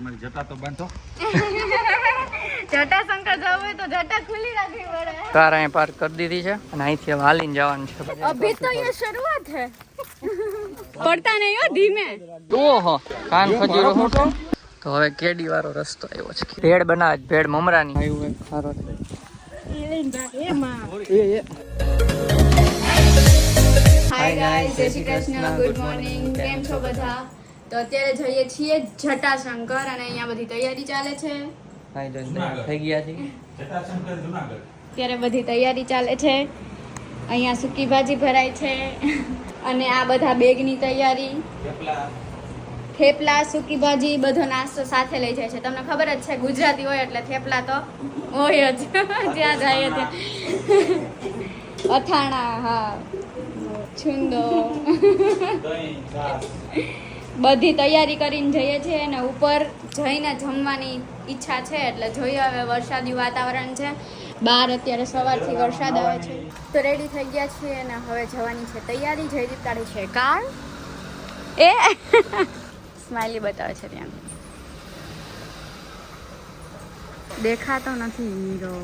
તમારી જટા તો બાંધો. જટા શંકર જવું હોય તો જટા ખુલ્લી રાખવી પડે. કાર અહીં પાર્ક કરી દીધી છે અને અહીંથી હવે હાલીને જવાનું છે. અભી તો ये शुरुआत है. પડતા નહીં હો ધીમે. ઓહો કાન ખજૂરો મોટો. તો હવે કેડી વાળો રસ્તો આવ્યો છે. ભેળ બનાવે છે, ભેળ મમરાની આવ્યું છે. સારો છે. હાય ગાઈસ, જય શ્રી કૃષ્ણ, ગુડ મોર્નિંગ. કેમ છો બધા? તો અત્યારે જઈએ છીએ જટાશંકર અને અહીંયા બધી તૈયારી ચાલે છે. થઈ ગયા છે. જટાશંકર જુનાગઢ. અત્યારે બધી તૈયારી ચાલે છે. અહીંયા સૂકી ભાજી ભરાય છે અને આ બધા બેગની તૈયારી. થેપલા, સૂકી ભાજી, બધો નાસ્તો સાથે લઈ જાય છે. તમને ખબર જ છે ગુજરાતી હોય એટલે થેપલા તો હોય જ જ્યાં જાય ત્યાં. અથાણા, હા, છુંદો, બધી તૈયારી કરીને જઈએ છીએ અને ઉપર જઈને જમવાની ઈચ્છા છે. એટલે જોઈએ હવે, વરસાદી વાતાવરણ છે બહાર, અત્યારે સવારથી વરસાદ આવે છે. તો રેડી થઈ ગયા છીએ અને હવે જવાની છે તૈયારી. જયદીપ કાઢે છે કાર. એ સ્માઈલી બતાવે છે ત્યાં. દેખાતો નથી હીરો.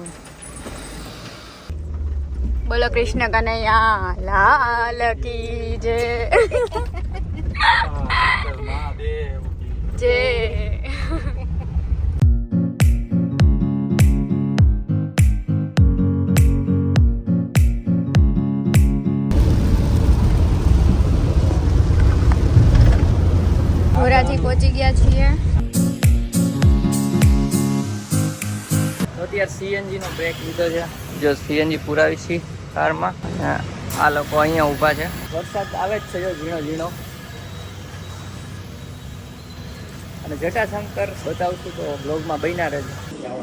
બોલો કૃષ્ણ કનૈયા લાલ કી જય. જય. ધોરાજી પહોંચી ગયા છીએ. અત્યારે સીએનજી નો બ્રેક લીધો છે. જો સીએનજી પુરાવી છે કારમાં. આ લોકો અહીંયા ઊભા છે. વરસાદ આવે જ છે જો ઝીણો ઝીણો. અને જટાશંકર બતાવશું તો બ્લોગમાં બન્યા રહેજો.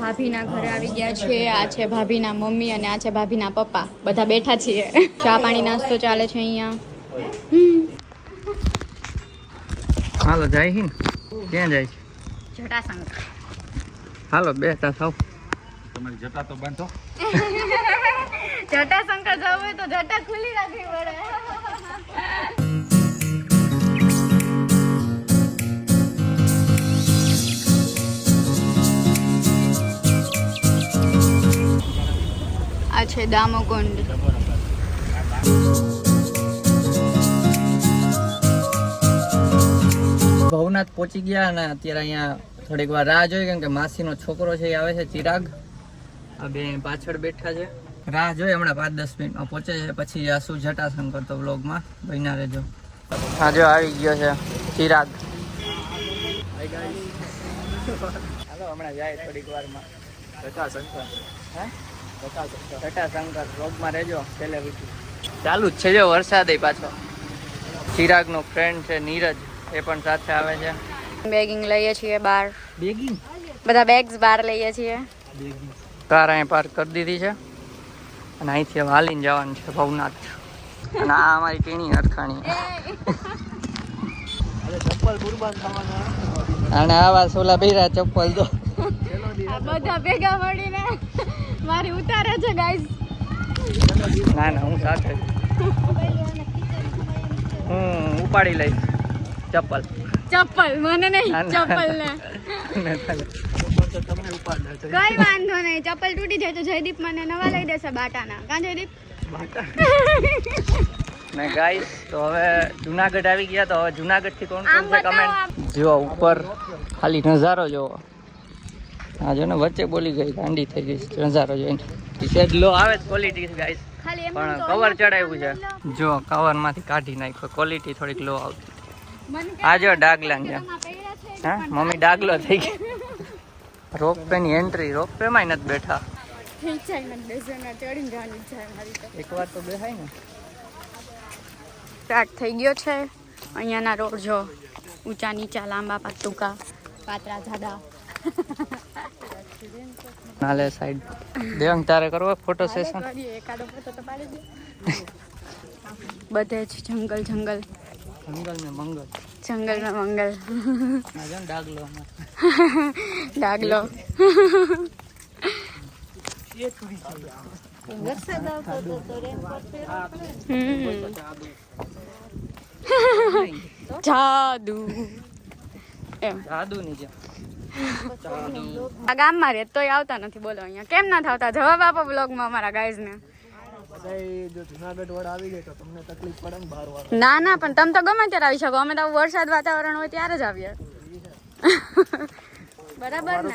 ભાભીના ઘરે આવી ગયા છીએ. આ છે ભાભીના મમ્મી અને આ છે ભાભીના પપ્પા. બધા બેઠા છીએ. ચા પાણી નાસ્તો ચાલે છે અહીંયા. હાલો જાય છે ને? ક્યાં જાય છે? જટાશંકર. હાલો બેઠા થાવ. તમારી જટા તો બાંધો. જટાશંકર જવું હોય તો જટા ખુલ્લી રાખવી પડે. આ છે દામોકુંડ. ભવનાથ પહોંચી ગયા અને અત્યારે અહીંયા થોડીક વાર રાહ જોઈ, કેમ કે માસીનો છોકરો છે એ આવે છે, ચિરાગ. આ બે પાછળ બેઠા છે. રાહ જોઈ, હમણાં 5-10 મિનિટમાં પહોંચે છે. પછી જાશું જટાશંકર. તો વ્લોગમાં બન્યા રહેજો. હા જો આવી ગયો છે ચિરાગ. હાલો હમણાં જાય થોડીક વારમાં જટાશંકર. હે જટાશંકર વ્લોગમાં રહેજો. સેલિબ્રિટી ચાલુ જ છે જો. વરસાદ પાછો. ચિરાગનો ફ્રેન્ડ છે નીરજ, એ પણ સાથે આવે છે. બેગિંગ લઈએ છીએ બહાર. બેગિંગ બધા બેગ્સ બહાર લઈએ છીએ. કાર અહીં પાર્ક કરી દીધી છે અને અહીંથી હવે હાલીને જવાનું છે ભવનાથ. અને આ અમારી ટીણી અરખાણી. અને આવા સોલા બેરા ચપ્પલ દો. આ બધા ભેગા મળીને મારી ઉતારે છે ગાઈસ. ના ના હું સાથે હું ઉપાડી લઈશ ચપ્પલ. ચપ્પલ મને નહીં, ચપ્પલ ને કઈ વાંધો નહીં. ચપ્પલ તૂટી જાય તો જયદીપ મને નવા લઈ દેશે બાટાના. કાં જયદીપ? ને ગાઈસ તો હવે જુનાગઢ આવી ગયા. તો હવે જુનાગઢ થી કોણ કોણ છે કમેન્ટ જો. ઉપર ખાલી નજારો જોવો. હા જો ને વચ્ચે બોલી ગઈ, ગાંડી થઈ ગઈ નજારો જોઈને. સેજ લો આવે ક્વોલિટી ગાઈસ, પણ કવર ચડાવ્યું છે જો. કવર માંથી કાઢી નાખ્યો, ક્વોલિટી થોડીક લો આવતી. આ જો ડાગલા છે. હા મમ્મી ડાગલો થઈ ગઈ. રોપવે ની એન્ટ્રી. રોપવે માં નથી બેઠા. એક વાર તો બેહાય ને. સ્ટાર્ટ થઈ ગયો છે. અહીંયાના રોડ જો, ઊંચા નીચા, લાંબા ટૂંકા, પાતળા જાડા. નાલે સાઈડ દેવાંગ તારે કરવો ફોટો સેશન? એકાદો ફોટો તો પાડી દે. બધે જ જંગલ જંગલ. જંગલ ને મંગલ. જંગલ में मंगल. ડાગલો ડાગલો. જાદુ એમ. જાદુ ની જેમ. આ ગામમાં રહે તોય આવતા નથી. બોલો અહીંયા કેમ ના આવતા? જવાબ આપો બ્લોગમાં અમારા ગાઈઝ ને. ના ના, પણ તમે તો ગમે ત્યારે આવી શકો. અમે તો વરસાદ વાતાવરણ હોય ત્યારે જ આવીએ. બરાબર ને?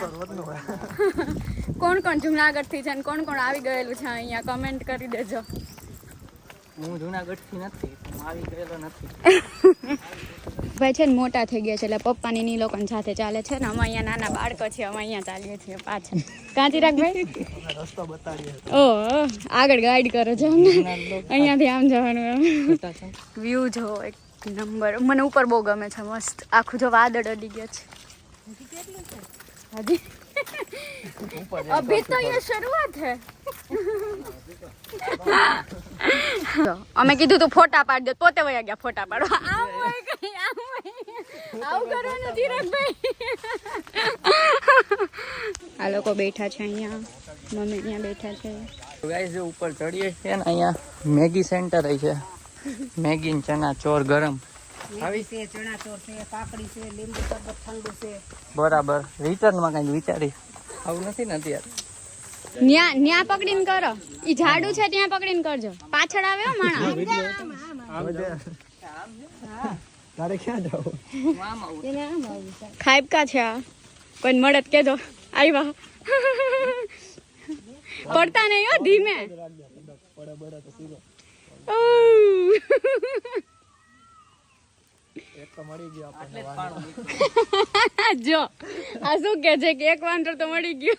કોણ કોણ જુનાગઢ થી છે ને કોણ કોણ આવી ગયેલું છે અહીંયા કમેન્ટ કરી દેજો. હું જુનાગઢ થી નથી, આવી ગયેલો નથી. ભાઈ છે ને મોટા થઈ ગયા છે એટલે પપ્પાની ની લોકોની સાથે ચાલે છે ને અમે અહીંયા નાના બાળકો છે, અમે અહીંયા ચાલીએ છીએ પાછળ. કાંચી રાખ ભાઈ રસ્તો બતાડીએ. ઓહ, આગળ ગાઈડ કરે છે અમને. અહીંયાથી આમ જવાનું એમ. વ્યૂ જો એક નંબર. મને ઉપર બહુ ગમે છે, મસ્ત. આખું જો વાદળ અડી ગયા છે. હજી અભી તો ये शुरुआत है. અમે કીધું તું ફોટા પાડ દે, પોતે વયા ગયા ફોટા પાડવા. આવું કરવાનું ચિરાગભાઈ. આ લોકો બેઠા છે અહીંયા, મમ્મી અહીંયા બેઠા છે. ગાઈસ જો ઉપર ચડીએ છીએ ને અહીંયા મેગી સેન્ટર છે. મેગી ને ચણા ચોર ગરમ આવી છે, ચણા ચોર છે, પાપડી છે, લીંબુ શરબત ઠંડુ છે. બરાબર. રિટર્નમાં કઈ વિચારી આવું નથી ને અત્યારે. ન્યા પકડીને કરો. ઈ ઝાડુ છે ત્યાં પકડીને કરજો. પાછળ આવે હો માણા. તારે ક્યાં જાવ? ખાઈબકા છે આ. કોઈ મળે તો કેજો. આવ્યા પડતા નહીં હો, ધીમે. જો આ શું કે છે કે એક વાંદર તો મળી ગયો.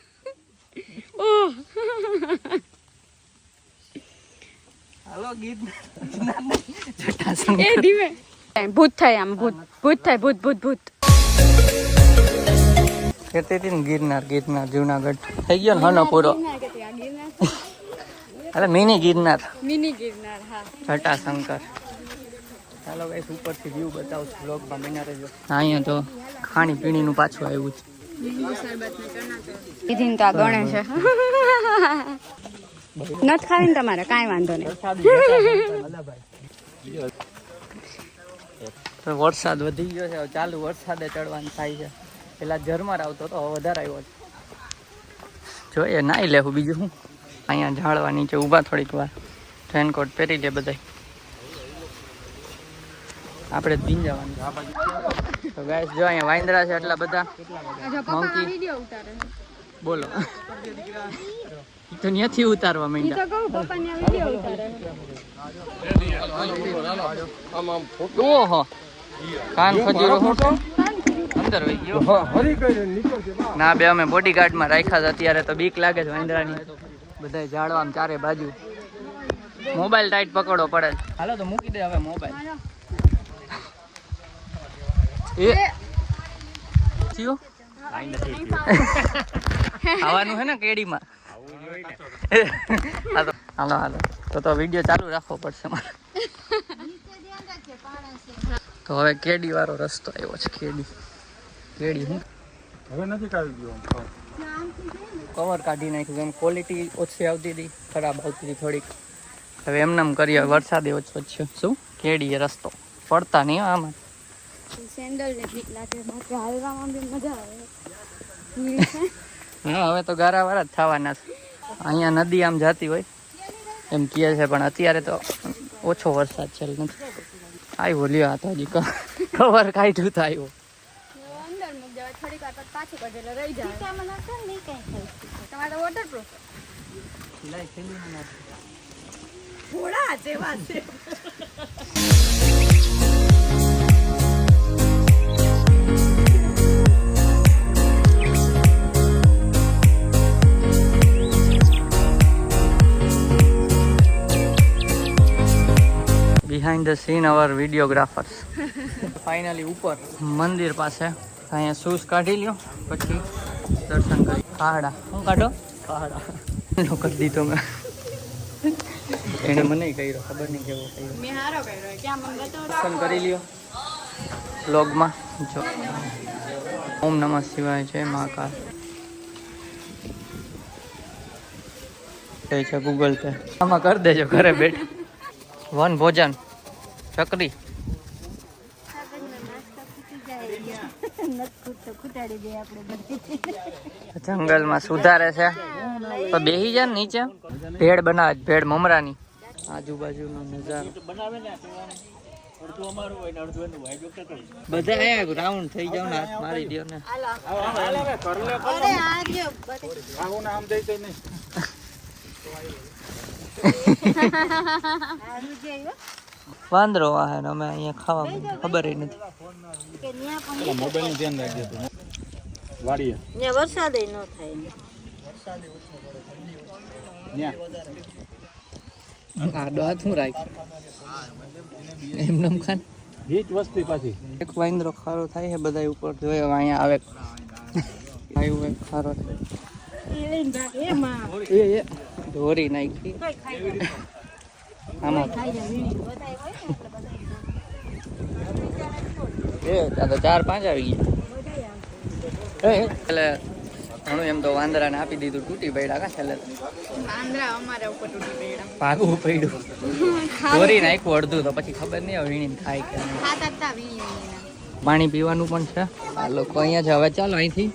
હાલો ગીત એ ધીમે. ભૂત થાય આમ, ભૂત ભૂત થાય, ભૂત ભૂત ભૂત. કહેતી હતી ને ગિરનાર જુનાગઢ થઈ ગયો ને હનો પૂરો. અરે મિની ગિરનાર. મિની ગિરનાર, હા. જટાશંકર. ચાલો ગાઈસ ઉપરથી વ્યૂ બતાવું છું બ્લોગમાં બના રહેજો. અહીંયા તો ખાણી પીણીનું પાછું આવ્યું છે. દીદીને તો આ ગણે છે. નથી ખાવી ને તમારે કાંઈ વાંધો નહીં. તો વરસાદ વધી ગયો છે, ચાલુ વરસાદે ચડવાનું થાય છે. પેલા ઝરમર આવતો તો હવે વધારે આવ્યો છે. જોઈએ નાઈ લેવું બીજું શું. અહીંયા ઝાડવા નીચે ઊભા થોડીક વાર, રેનકોટ પહેરી લે બધા. આપણે જ પીન જવાનું. તો ગાઈસ જો અહીંયા વાંદરા છે એટલા બધા. મંકી બોલો તો ત્યાંથી ઉતારવા માંડ્યા. ઓહો કાન ખજૂરો અંદર વહી ગયો. ના બે અમે બોડીગાર્ડમાં રાખ્યા હતા અત્યારે તો બીક લાગે છે વાંદરાની. બધા ઝાડવામાં ચારે બાજુ. મોબાઈલ ટાઈટ પકડવો પડે. હાલો તો મૂકી દે હવે મોબાઈલ. ખાવાનું છે ને કેડીમાં. હાલો હાલો તો વિડીયો ચાલુ રાખવો પડશે મારે. તો હવે કેડી વાળો રસ્તો આવ્યો છે. કેડી હું હવે નથી કાઢી ગયો. કવર કાઢી નાખ્યું. એમ ક્વોલિટી ઓછી આવતી હતી, ખરાબ આવતી હતી થોડીક. હવે એમનેમ કરીએ. વરસાદે ઓછો છે. શું કેડી રસ્તો પડતા નહીં આમાં. સેન્ડલ ને બીક લાગે, બાકી હાલવામાં બી મજા આવે. હા હવે તો ગારા વાળા જ થવાના છે. અહીંયા નદી આમ જાતી હોય એમ કહે છે, પણ અત્યારે તો ઓછો વરસાદ છે. નથી આવ્યો લ્યો આ તો હજી કવર કાઢ્યું તો આવ્યો. અંદર મૂક દેવાય, થોડીક વાર પછી પાછું કાઢે એટલે રહી જાય. તમારે વોટરપ્રૂફ થોડા જેવા છે. Behind the scene our videographers. Finally ઉપર મંદિર પાસે અહીંયા શૂઝ કાઢી લ્યો, પછી દર્શન કરી. પહાડા શું કાઢો? પહાડા કરી દીધો મેં. એને મને કર્યો, ખબર નહીં કેવો કર્યો. મેં હારો કર્યો. ક્યાં મને બતાવો. દર્શન કરી લ્યો વ્લોગમાં. જો ઓમ નમઃ શિવાય, જય મહાકાલ. છે ગૂગલ પે આમાં કરી દેજો ઘરે બેઠા. વન ભોજન ચકરી. જંગલમાં સુધારે છે તો બેહી જાય ને નીચે ભેળ બનાવે છે, ભેળ મમરાની. આજુબાજુનો નજારો બધા આયા રાઉન્ડ થઈ જાવ ને હાથ મારી દો ને. વાંદરો વાહે ને અમે અહીંયા ખાવા ખબર નથી. મોબાઈલ નું ધ્યાન રાખજો તું. વાડીએ વરસાદ ન થાય આડો હાથ હું રાખ એમને ખાન હીટ વસ્તી પાછી. એક વાંદરો ખારો થાય છે બધા ઉપર જોયો અહીંયા આવે આવ્યું એક ખારો થાય એ દોરી નાખી આમાં એ ત્યાં તો 4-5 આવી ગયા એટલે ઘણું એમ તો વાંદરાને આપી દીધું, તૂટી પડ્યા કા છેલ્લે વાંદરા અમારા ઉપર તૂટી પડ્યા. ભાગવું પડ્યું, દોરી નાખ્યું અડધું તો પછી ખબર નહીં હવે વીણીને ખાય કે નહીં. ખાતા હતા વીણી. પાણી પીવાનું પણ છે. આ લોકો અહીંયા છે, હવે ચાલો અહીંથી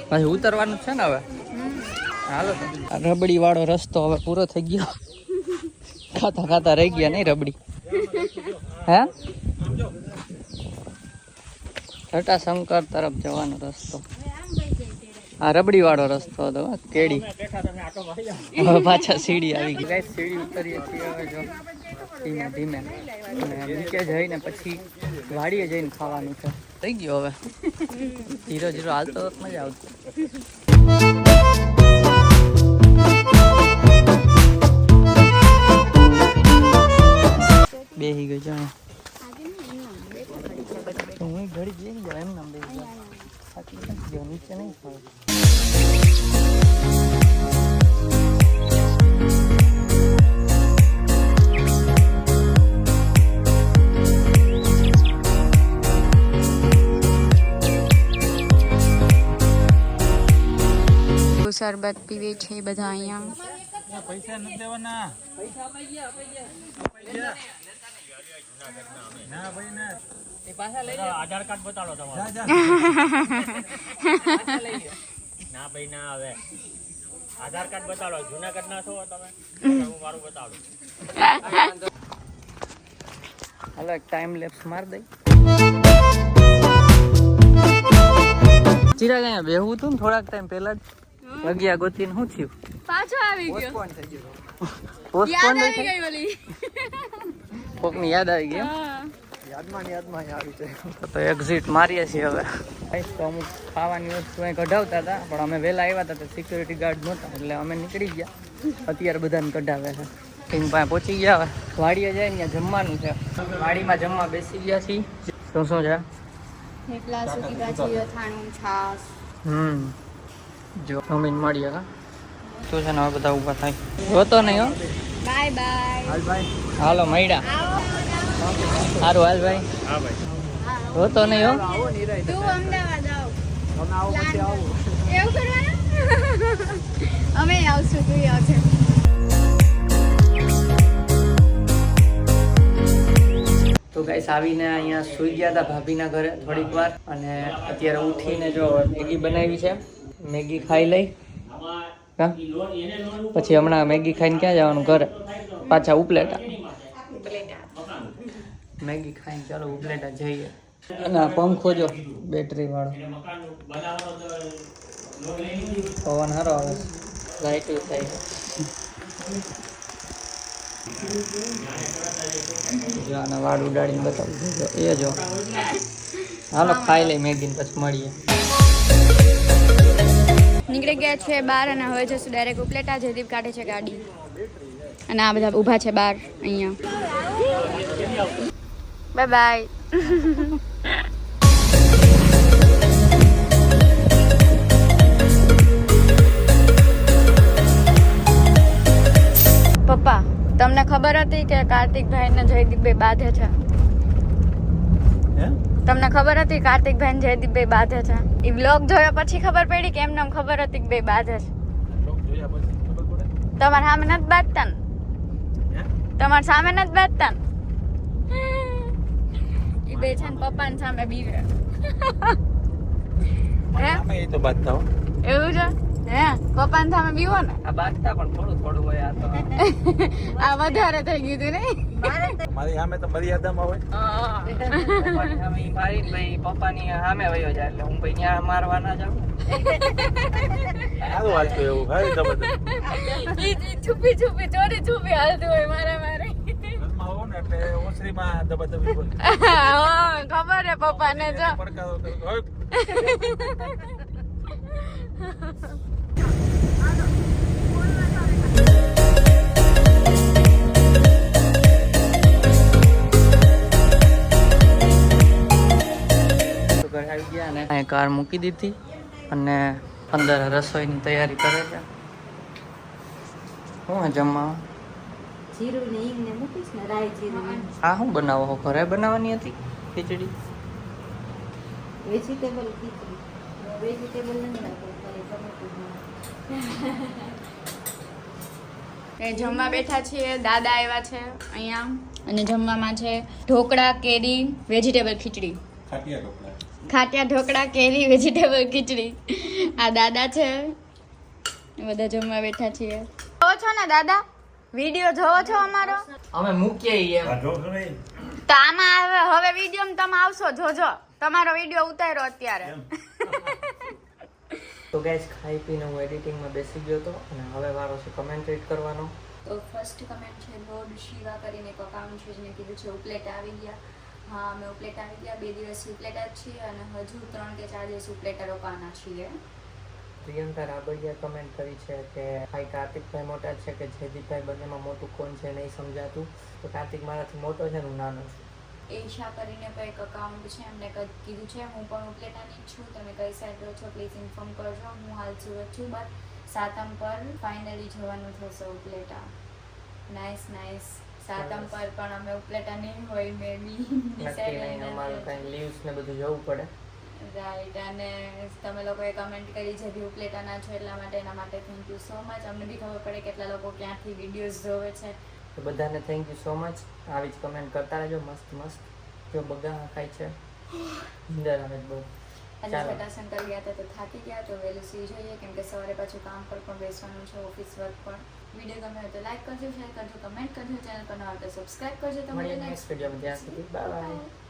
પછી ઉતરવાનું છે ને હવે. હાલો આ રબડી વાળો રસ્તો હવે પૂરો થઈ ગયો. ખાતા ખાતા રહી ગયા નહીં રબડી. હે જટાશંકર તરફ જવાનો રસ્તો આ રબડી વાળો રસ્તો હતો. કેડી હવે પાછા સીડી આવી ગઈ. ગાઈસ સીડી ઉતરીએ છીએ હવે જો ધીમે ધીમે અને નીચે જઈને પછી વાડીએ જઈને ખાવાનું છે. થઈ ગયો હવે ધીરે ધીરે હાલતો મજા આવતી. બેહી ગઈ છે હું ઘડી બેસી જાવ એમ નામ બેસી જાવ નીચે નહીં ખાવ. શરબત પીવે છે બધા અહીંયા. પૈસા નથી દેવાના. ના ભાઈ ના આધાર કાર્ડ બતાડો તમારું. ના ભાઈ ના હવે આધાર કાર્ડ બતાડો. જુનાગઢ ના છો તમે? હું મારું બતાડું. હાલો એક ટાઈમ લેપ્સ માર દઈ. ચિરાગ અહીંયા બેહવું હતું ને થોડાક ટાઈમ પહેલા જ લગ્યા ગોતીને શું થયું? પાછો આવી ગયો. પોસ્ટપોન યાદ આવી ગઈ ઓલી. કોકની યાદ આવી ગઈ. તો એક્ઝિટ મારીએ છીએ હવે. તો અમુક ખાવાની વસ્તુ અહીં કઢાવતા હતા પણ અમે વહેલા આવ્યા હતા તો સિક્યુરિટી ગાર્ડ નહોતા એટલે અમે નીકળી ગયા. અત્યારે બધાને કઢાવે છે. ટીમ પાસે પહોંચી ગયા. હવે વાડીએ જાય ત્યાં જમવાનું છે. વાડીમાં જમવા બેસી ગયા છીએ. શું શું છે? થેપલા, સૂકી ભાજી, અથાણું, છાશ. જો જમીન મળીએ હા શું છે ને હવે બધા ઊભા થાય. જોતો નહીં હો. Bye bye. હાલો મૈડા સારું હાલ ભાઈ. હા ભાઈ. જોતો નહીં હો. તું અમદાવાદ આવ. એવું કરવાનું? અમે આવશું, તું આવશે. તો ગાઈસ આવીને અહીંયા સૂઈ ગયા હતા ભાભીના ઘરે થોડીક વાર અને અત્યારે ઉઠીને જો મેગી બનાવી છે. મેગી ખાઈ લઈ પછી હમણાં મેગી ખાઈને ક્યાં જવાનું? ઘરે પાછા ઉપલેટા. મેગી ખાઈને ચાલો ઉપલેટા જઈએ. અને આ પંખો જો બેટરી વાળો પવન સારો આવે. લાઈટ થાય જો આના વાળ ઉડાડીને બતાવું જો એ જો. હાલો ખાઈ લઈ મેગીને પછી મળીએ. નીકળી ગયા છે બહાર અને હવે જશું ડાયરેક્ટ ઉપલેટા. જયદીપ કાઢે છે ગાડી અને આ બધા ઊભા છે બહાર અહીંયા. Bye bye. પપ્પા તમને ખબર હતી કે કાર્તિકભાઈ ને જયદીપભાઈ બાંધે છે? તમને ખબર હતી કાર્તિકભાઈ ને જયદીપભાઈ બાંધે છે? એ વ્લોગ જોયા પછી ખબર પડી કે એમને ખબર હતી કે બે બાંધે છે? તમારા સામે નથી બાંધતા ને? તમારા સામે નથી બાંધતા ને? એ બે છે ને પપ્પાની સામે બીવે. હે એ તો બાંધતા હો. એવું છે હે પપ્પાને સામે બીવો ને આ બાજતા પણ થોડું થોડું હોય આ તો આ વધારે થઈ ગયું હતું ને મારી સામે તો મર્યાદામાં હોય. પપ્પાની સામે ઈ મારી ભાઈ પપ્પાની સામે વયો જાય એટલે હું ભાઈ ત્યાં મારવા ના જાઉં સારું હાલતું એવું ભાઈ જબરદસ્ત. ઈ છુપી છુપી ચોરી છુપી હાલતું હોય મારા મારે ઘરમાં હોવ ને એટલે ઓસરીમાં દબાદબી બોલ. હા ખબર હે પપ્પાને જો પડકારો કરો. હવે ઘરે આવી ગયા અને અહીં કાર મૂકી દીધી અને અંદર રસોઈની તૈયારી કરે છે શું જમવા જીરું ને ઈંગ ને મૂકીશ ને રાઈ જીરું આ શું બનાવો છો? ઘરે બનાવવાની હતી ખીચડી વેજીટેબલ ખીચડી વેજીટેબલ નથી નાખવું ખાલી ટમેટું એ જમવા બેઠા છીએ દાદા આવ્યા છે અહીંયા અને જમવામાં છે ઢોકળા કેરી વેજીટેબલ ખીચડી ખાટિયા ઢોકળા કેરી વેજીટેબલ ખીચડી આ દાદા છે એ બધા જમવા બેઠા છીએ જોવો છો ને દાદા વિડીયો જોવો છો અમારો અમે મૂકીએ એમ તો આમાં હવે વિડીયો તમે આવશો જોજો તમારો વિડીયો ઉતાર્યો અત્યારે તો ગાઈસ ખાઈ પીને હું એડિટિંગમાં બેસી ગયો હતો અને હવે વારો છે કમેન્ટ રીડ કરવાનો. તો ફર્સ્ટ કમેન્ટ છે લોર્ડ શિવા કરીને એક અકાઉન્ટ છે જેને કીધું છે ઉપલેટા આવી ગયા. હા અમે ઉપલેટા આવી ગયા 2 દિવસ ઉપલેટા જ છીએ અને હજુ 3 કે 4 દિવસ ઉપલેટા રોકાવાના છીએ. પ્રિયંકા રાબડિયા કમેન્ટ કરી છે કે ભાઈ કાર્તિકભાઈ મોટા છે કે જયદીપભાઈ બંનેમાં મોટું કોણ છે નહીં સમજાતું. તો કાર્તિક મારાથી મોટો છે ને હું નાનો છું. એશા કરીને પણ એક અકાઉન્ટ છે એમને કીધું છે હું પણ ઉપલેટાની જ છું તમે કઈ સાઈડ રહો છો પ્લીઝ ઇન્ફોર્મ કરજો. હું હાલ સુરત છું બટ સાતમ પર ફાઇનલી જવાનું થશે ઉપલેટા. Nice nice. સાતમ પર પણ અમે ઉપલેટા નહીં હોય મે બી નક્કી નહીં અમારું કાંઈ લીવ્સ ને બધું જવું પડે. રાઈટ અને તમે લોકોએ કમેન્ટ કરી છે બી ઉપલેટાના છો એટલા માટે એના માટે થેન્ક યુ સો મચ. અમને બી ખબર પડે કેટલા લોકો ક્યાંથી વિડીયોઝ જોવે છે. તો બધાને થેન્ક યુ સો મચ. આવી જ કમેન્ટ કરતા રહેજો મસ્ત મસ્ત. જો બગા ખાય છે અંદર આવે બહુ. આજે જટાશંકર ગયા હતા તો થાકી ગયા તો વહેલું સુઈ જઈએ કેમ કે સવારે પાછું કામ પર પણ બેસવાનું છે ઓફિસ વર્ક પણ. વિડીયો ગમે હોય તો લાઈક કરજો શેર કરજો કમેન્ટ કરજો ચેનલ પર નવા હોય તો સબસ્ક્રાઈબ કરજો. મળીએ તમારે નેક્સ્ટ વિડીયોમાં. ત્યાં સુધી બાય બાય.